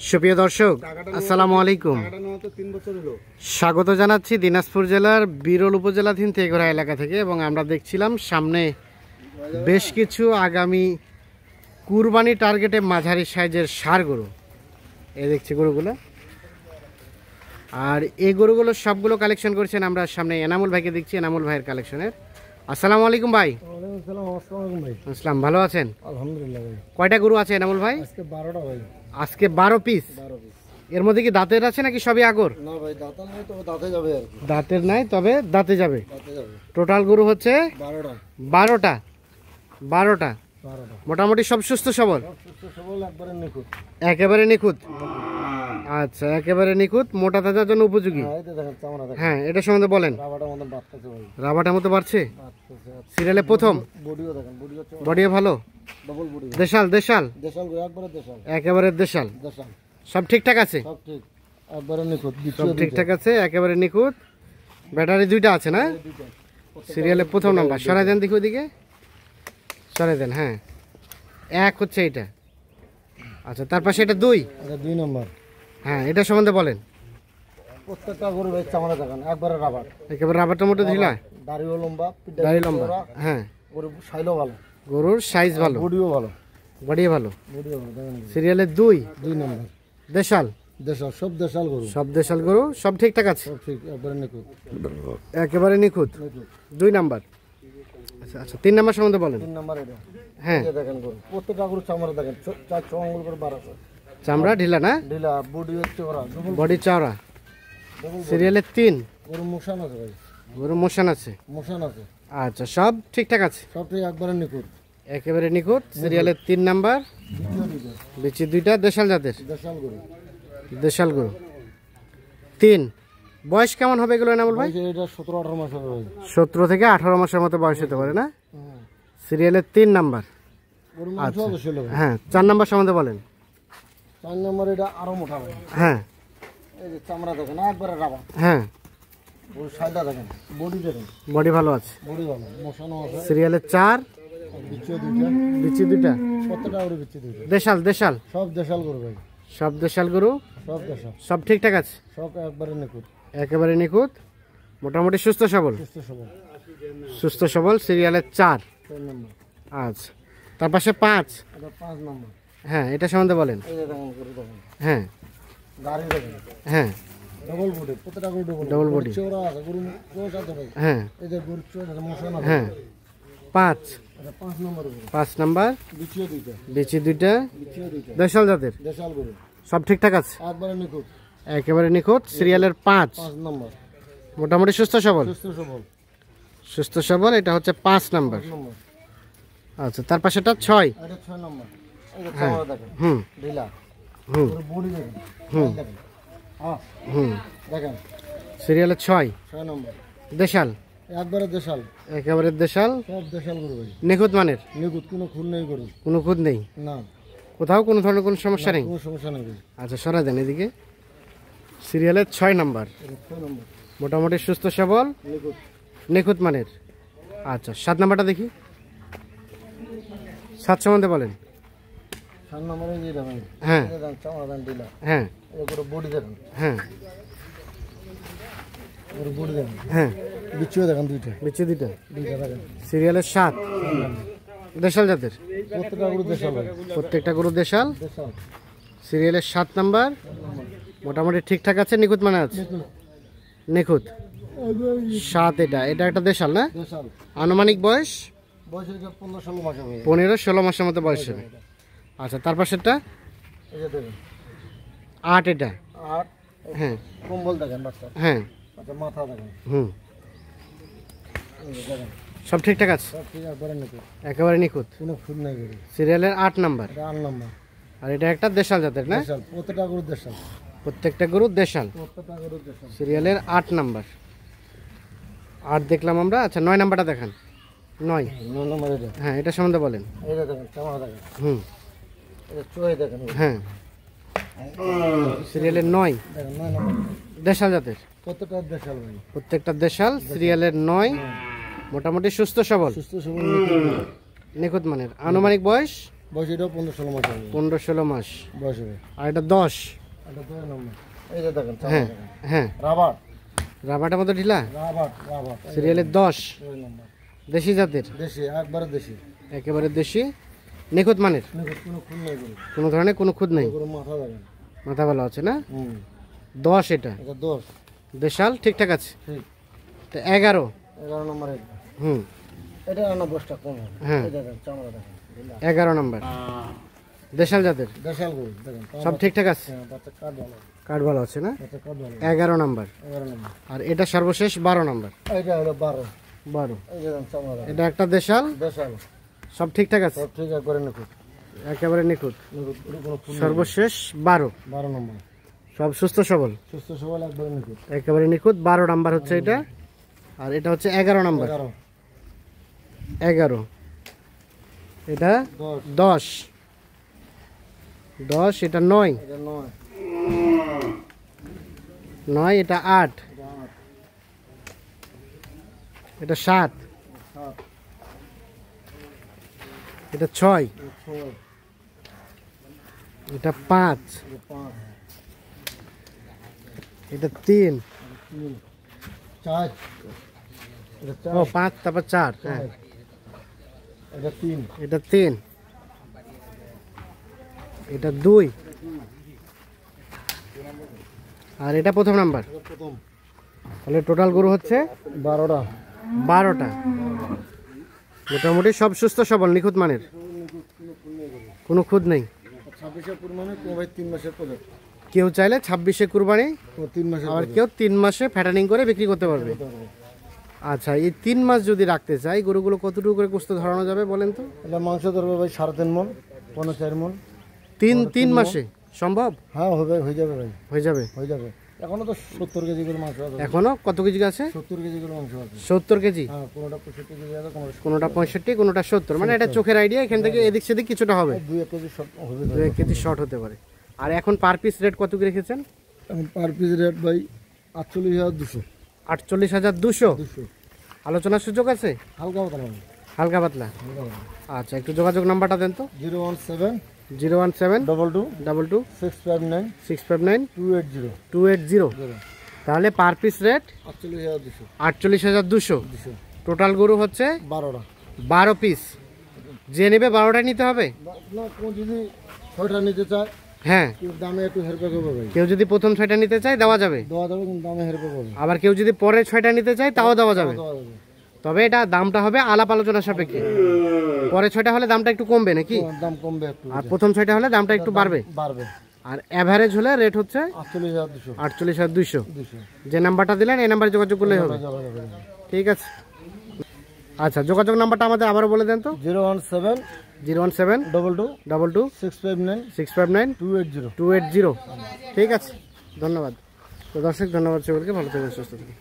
সুপ্রিয় দর্শক, আসসালামু আলাইকুম। স্বাগত জানাচ্ছি দিনাজপুর জেলার বিরল উপজেলাধীন তেঘরা এলাকা থেকে। এবং আমরা দেখছিলাম সামনে বেশ কিছু আগামী কুরবানি টার্গেটে মাঝারি সাইজের ষাঁড় গরু। এই দেখছি গরুগুলো, আর এই গরুগুলো সবগুলো কালেকশন করেছেন আমরা সামনে এনামুল ভাইকে দেখছি, এনামুল ভাইয়ের কালেকশনের। আসসালামু আলাইকুম ভাই। আসসালাম, ভালো আছেন? আলহামদুলিল্লাহ ভাই। কয়টা গরু আছে এনামুল ভাই? আজকে 12টা ভাই। আজকে 12 পিস। এর মধ্যে কি দাঁতের আছে নাকি সবই আগর? না ভাই, দাঁতের নাই, তবে দাঁতে যাবে আর কি। দাঁতের নাই, তবে দাঁতে যাবে। দাঁতে যাবে। টোটাল গরু হচ্ছে 12টা। 12টা। মোটামুটি সব সুস্থ সবল? সুস্থ সবল, একবারে নিখুঁত। একেবারে নিখুঁত। আচ্ছা, একেবারে নিখুঁত, মোটা তাজার জন্য উপযোগী। হ্যাঁ, এই যে দেখেন চামড়া দেখেন। হ্যাঁ, এটা সম্বন্ধে বলেন। রাবাটার মতো বাড়তেছে ভাই। রাবাটার মতো বাড়ছে? বাড়তেছে। সিরিয়ালে প্রথম। বডিও দেখেন, বডি হচ্ছে বডিও ভালো। Double body. দেশাল দেশাল দেশাল গো, একবারে দেশাল। একেবারে দেশাল। দেশাল। সব ঠিকঠাক আছে? সব ঠিক, একবারে নিখুঁত। সব ঠিকঠাক আছে, একেবারে নিখুঁত। ব্যাটারি দুইটা আছে না? সিরিয়ালে প্রথম নাম্বার। সরাই দেন দেখি ওইদিকে, সরাই দেন। হ্যাঁ, এক হচ্ছে এটা। আচ্ছা, তার পাশে এটা 2। এটা 2 নাম্বার। হ্যাঁ, এটা সম্বন্ধে বলেন। প্রত্যেকটা গরু ভাই চামড়া দেখেন, একবারে রাবার। একেবারে রাবারটার মতো ঢিলা, দাড়িও লম্বা, দাড়ি লম্বা। হ্ঁ, গরু সাইজও ভালো, গরুর সাইজ ভালো, বডিও ভালো। বডি ভালো। বডিও ভালো দেখেন। সিরিয়ালে 2 নাম্বার। দেশাল। দেশাল, সব দেশাল গরু। সব দেশাল গরু, সব ঠিকঠাক আছে? সব ঠিক, একবারে নিখুঁত। একেবারে নিখুঁত। 2 নাম্বার। আচ্ছা আচ্ছা, 3 নাম্বার সম্বন্ধে বলেন। 3 নাম্বার এটা। হ্যাঁ, এই দেখেন গরু, প্রত্যেকটা গরু চামড়া দেখেন, 4 আঙ্গুল করে বার আছে। চামড়া ঢিলা না? ঢিলা, বডি হচ্ছে ওরা বডি চওড়া। সিরিয়ালে 3। গরু মোশান আছে ভাই। গরু মোশান আছে? মোশান আছে। আচ্ছা, সব ঠিকঠাক আছে? সব ঠিক, একবারে নিখুঁত। একেবারে নিখুঁত। সিরিয়ালে 3 নাম্বার। বিচি 2টা দেশাল জাতের। দেশাল গরু। দেশাল গরু 3। বয়স কেমন হবে এগুলো এনামুল ভাই? এটা 17-18 মাস হবে ভাই। 17 থেকে 18 মাসের মতো বয়স হতে পারে না? সিরিয়ালে 3 নাম্বার। আচ্ছা, হ্যাঁ, 4 নাম্বার সম্বন্ধে বলেন। 4 নাম্বার এটা আরো মোটা ভাই। হ্যাঁ, এই যে চামড়া দেখেন, একবারে রাবা। হ্যাঁ, গরু সাইডটা দেখেন, বডি দেখেন। বডি ভালো আছে। বডি ভালো, মোশানও আছে। সিরিয়ালে 4। বিচিও 2টা। বিচি 2টা। প্রত্যেকটা গরু বিচি 2টা। দেশাল দেশাল। সব দেশাল গরু ভাই। সব দেশাল গরু, সব দেশাল। সব ঠিকঠাক আছে? সব একবারে নিখুঁত। একেবারে নিখুঁত, মোটামুটি সুস্থ সবল। সুস্থ সবল। সুস্থ সবল। সিরিয়ালে 4 নাম্বার। আচ্ছা, তার পাশে 5। এটা 5 নাম্বার। হ্যাঁ, এটা সম্বন্ধে বলেন। এই যে দেখেন গরু দেখেন। হ্যাঁ, গাড়ি দেখেন। হ্যাঁ, ডবল বডি, প্রত্যেকটা গরু ডবল বডি। চওড়া আছে, গরু চওড়া আছে ভাই। হ্যাঁ, এই যে গরু চওড়া আছে, মোশান আছে। হ্যাঁ, 5। এটা 5 নাম্বার গরু। 5 নাম্বার। বিচিও 2টা। বিচি 2টা। বিচিও 2টা। দেশাল জাতের। দেশাল গরু। সব ঠিকঠাক আছে? একবারে নিখুঁত। একেবারে নিখুঁত। সিরিয়ালের 5 নাম্বার। মোটামুটি সুস্থ সবল। সুস্থ সবল। সুস্থ সবল, এটা হচ্ছে 5 নাম্বার। আচ্ছা, তার পাশেটা 6। এটা 6 নাম্বার। এই যে চামড়া দেখেন। হুম, ঢিলা। হুম, গরু বডি দেখেন। দেখেন। হ্যাঁ, হুম। দেখেন। সিরিয়ালে 6 নাম্বার। দেশাল। একবারে দেশাল। একেবারে দেশাল। সব দেশাল গরু ভাই। নিখুঁত মানের? নিখুঁত, কোনো খুন নেই গরু। কোনো খুঁত নেই? না, কোথাও কোনো ধরনের কোনো সমস্যা নেই? কোনো সমস্যা নেই ভাই। আচ্ছা, সরা দেন এদিকে। সিরিয়ালের 6 নাম্বার। এটা 6 নাম্বার। মোটামুটি সুস্থ সবল, নিখুঁত। নিখুঁত মানের। আচ্ছা, 7 নাম্বারটা দেখি। 7 সম্বন্ধে বলেন। 7 নাম্বারে এই যে ভাই। হ্যাঁ, এই দেখেন চামড়া দেখেন, ঢিলা। হ্যাঁ, এই গরু বডি দেখেন। হ্যাঁ, গরু বডি দেখেন। হ্যাঁ, বিচিও দেখেন 2টা। বিচি 2টা। 2টা দেখেন। সিরিয়ালের 7 দেশাল জাতের। প্রত্যেকটা গরু দেশাল ভাই। প্রত্যেকটা গরু দেশাল। দেশাল। সিরিয়ালের 7 নাম্বার। মোটামুটি ঠিকঠাক আছে, নিখুঁত মানে আছে? নিখুঁত। 7 এটা। এটা একটা দেশাল না? দেশাল। আনুমানিক বয়স? বয়স এটা 15-16 মাস হবে। 15-16 মাসের মতো বয়স হবে। আচ্ছা, তার পাশেরটা? এই যে দেখেন। 8 এটা। আর হ্যাঁ, কম্বল দেখেন বাচ্চা। হ্যাঁ, আচ্ছা, মাথা দেখেন। হুম, এই যে দেখেন। সব ঠিকঠাক আছে? সব ঠিক, একবারে নিখুঁত। একেবারে নিখুঁত। কোনো খুন নাই গরু। সিরিয়ালের 8 নাম্বার। এটা 8 নাম্বার। আর এটা একটা দেশাল জাতের না? দেশাল। প্রত্যেকটা গরু দেশাল। প্রত্যেকটা গরু দেশাল। প্রত্যেকটা গরু দেশাল। সিরিয়ালের 8 নাম্বার। 8 দেখলাম আমরা। আচ্ছা, 9 নাম্বারটা দেখান। 9 নাম্বার এটা। হ্যাঁ, এটা সম্বন্ধে বলেন। এটা দেখেন, চামড়া দেখেন। হুম, এটা চোহে দেখেন। হ্যাঁ, সিরিয়ালের 9 দেখেন 9 নাম্বার। দেশাল জাতের। প্রত্যেকটা দেশাল ভাই। প্রত্যেকটা দেশাল। সিরিয়ালের 9 মোটামুটি সুস্থ সবল, সুস্থ সবল, নিখুঁত মানের। আনুমানিক বয়স? বয়স এটাও 15-16 মাস হবে। 15-16 মাস বয়স হবে। আর এটা 10। এটা 2 নম্বর। এই যে দেখেন হ্যাঁ হ্যাঁ, রাবার রাবারটার মতো ঢিলা, রাবার রাবার সিরিয়ালের 10, 2 নম্বর। দেশি জাতের, দেশি, একবারে দেশি। একেবারে দেশি, নিখুঁত মানের, কোনো খুন নেই গরু। কোনো ধরনের কোনো খুঁত নেই, গরু মাথা দেখেন। মাথা ভালো আছে না? হুম। 10 এটা, এটা 10। দেশাল ঠিকঠাক আছে। ঠিক। তো 11। 11 নম্বর এটা। হুম, এটা না বয়সটা কম হবে। হ্যাঁ। এই দেখেন চামড়া দেখেন। 11 নম্বর, দেশাল জাতের, দেশাল গরু দেখেন। সব ঠিকঠাক আছে, হ্যাঁ, বাচ্চা কাট ভালো। কাঠ ভালো আছে না? বাচ্চা কাট ভালো। 11 নম্বর। 11 নম্বর। আর এটা সর্বশেষ 12 নম্বর। এইটা হলো 12। 12, এই দেখেন চামড়া দেখেন। এটা একটা দেশাল, দেশাল। সব ঠিকঠাক আছে, সব ঠিক একবারে নিখুঁত। একেবারে নিখুঁত। কোনো খুন নেই। সর্বশেষ 12, 12 নম্বর। সব সুস্থ সবল, সুস্থ সবল একবারে নিখুঁত। একেবারে নিখুঁত। 12 নাম্বার হচ্ছে এটা, আর এটা হচ্ছে 11 নাম্বার। 11, 11, এটা 10, 10, এটা 9, এটা 9, 9, এটা 8, এটা 8, এটা 7, 7, এটা 6, এটা 6, এটা 5, এটা 5, এটা 3, 3, 4, এটা ও 4, 5, তারপর 4, হ্যাঁ, এটা 3, এটা 3, এটা 2, আর এটা প্রথম নাম্বার। এটা প্রথম। তাহলে টোটাল গরু হচ্ছে 12টা। 12টা, মোটামুটি সব সুস্থ সবল, নিখুঁত মানের, কোনো খুঁত নেই। 26 পরিমাণে কোনো ভাই 3 মাসের প্রজেক্ট। কেউ চাইলে 26-এ কুরবানি, 3 মাসের আবার কেউ 3 মাসে ফ্যাটানিং করে বিক্রি করতে পারবে। আচ্ছা, এই 3 মাস যদি রাখতে চাই, গরুগুলো কতটুকু করে গোস্ত ধরানো যাবে বলেন তো? এটা মাংস ধরবে ভাই 3.5 মণ, 4 মণ। 3 মাসে সম্ভব হ্যাঁ হবে, হয়ে যাবে ভাই, হয়ে যাবে? হয়ে যাবে। এখনো তো 70 কেজি করে মাংস আছে। এখনো কত কেজি আছে? 70 কেজি করে মাংস আছে। 70 কেজি, হ্যাঁ, কোনোটা 65 কেজি আছে, কোনোটা 65, কোনোটা 70, মানে এটা চোখের আইডিয়া, এখান থেকে এদিক সেদিক কিছুটা হবে, 2-1 কেজি সব হবে। 2 কেজি শর্ট হতে পারে। আর এখন পার পিস রেট কত কি রেখেছেন? এখন পার পিস রেট ভাই 48,200। 48,200। 200 আলোচনার সুযোগ আছে? হালকা মতো হবে। হালকা পাতলা। আচ্ছা, একটু যোগাযোগ নাম্বারটা দেন তো। 017 017 22 22 659 659 280 280। তাহলে পার পিস রেট 48,200। 48,200। টোটাল গরু হচ্ছে 12টা। 12 পিস। যে নেবে 12টাই নিতে হবে? না, কোন যদি 6টা নিতে চায়, হ্যাঁ, কিন্তু দামে একটু হেরফের হবে ভাই। কেউ যদি প্রথম 6টা নিতে চায় দেওয়া যাবে, দেওয়া যাবে, কিন্তু দামে হেরফের হবে। আবার কেউ যদি পরে 6টা নিতে চায় তাও দেওয়া যাবে। দেওয়া যাবে। তবে এটা দামটা হবে আলাপ আলোচনা সাপেক্ষে। পরে 6টা হলে দামটা একটু কমবে নাকি? দাম কমবে একটু, আর প্রথম 6টা হলে দামটা একটু বাড়বে। বাড়বে। আর এভারেজ হলে রেট হচ্ছে 48,200। 48,200। যে নাম্বারটা দিলেন এই নাম্বারে যোগাযোগ করলেই হবে। ঠিক আছে। আচ্ছা, যোগাযোগ নাম্বারটা আমাদের আবারও বলে দেন তো। 017 017 22 22 659 659 280। 280। ঠিক আছে, ধন্যবাদ। তো দর্শক, ধন্যবাদ সকলকে, ভালো থাকবেন, সুস্থ থাকবেন।